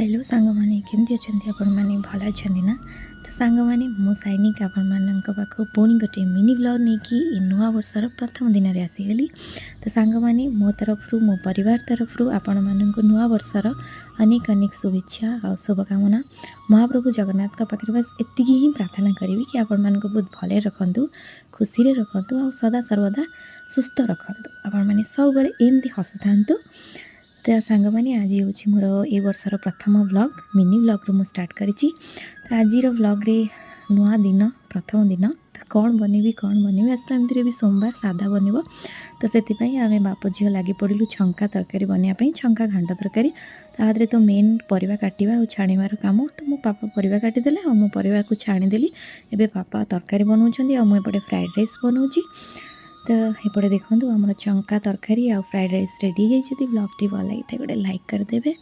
Hello सांगमाने केमती अछंती आपण माने भल अछंती ना। तो सांगमाने मु सैनिक आपण मानक पाखु पुणी गोटे मिनी ब्लॉग नहीं कि नुआ वर्षर प्रथम दिन रे आसीगली। तो सांगमाने मो तरफ मो परिवार तरफ आपण मानक नुआ वर्षर अनेक अनेक शुभेच्छा और शुभकामना। महाप्रभु जगन्नाथ का पाखे बस एति ही प्रार्थना करी कि आपण मानक बहुत भले रखंतु, खुशी रे रखंतु और सदा सर्वदा सुस्थ रखंतु। आपण माने सब बेले एमती हसुथांतु। तो सांग मैंने आज हूँ मोर ए वर्षर प्रथम व्लॉग मिनी व्लॉग रू स्टार्ट करी। तो आज व्लॉग रे नुआ दिन प्रथम दिन तो कौन बनैबी आज तो एमती भी सोमवार सादा बनब। तो से आम बाप झील लगे पड़ू छंका तरकारी बनवाई, छंका घांट तरकारी। तादे तो मेन परिवा काटिबा और छाणीबार काम। तो मो पापा परिवा काटिदेले और मो परिवा को छाणीदेली। एबे पापा तरकारी बनाउछन्ती और मुझे फ्राइड राइस बनाऊँगी। तो एपटे देखो आम चंका तरकारी आ फ्राइड राइस रेडी होती। ब्लॉग टी भल लगी गोटे लाइक करदे।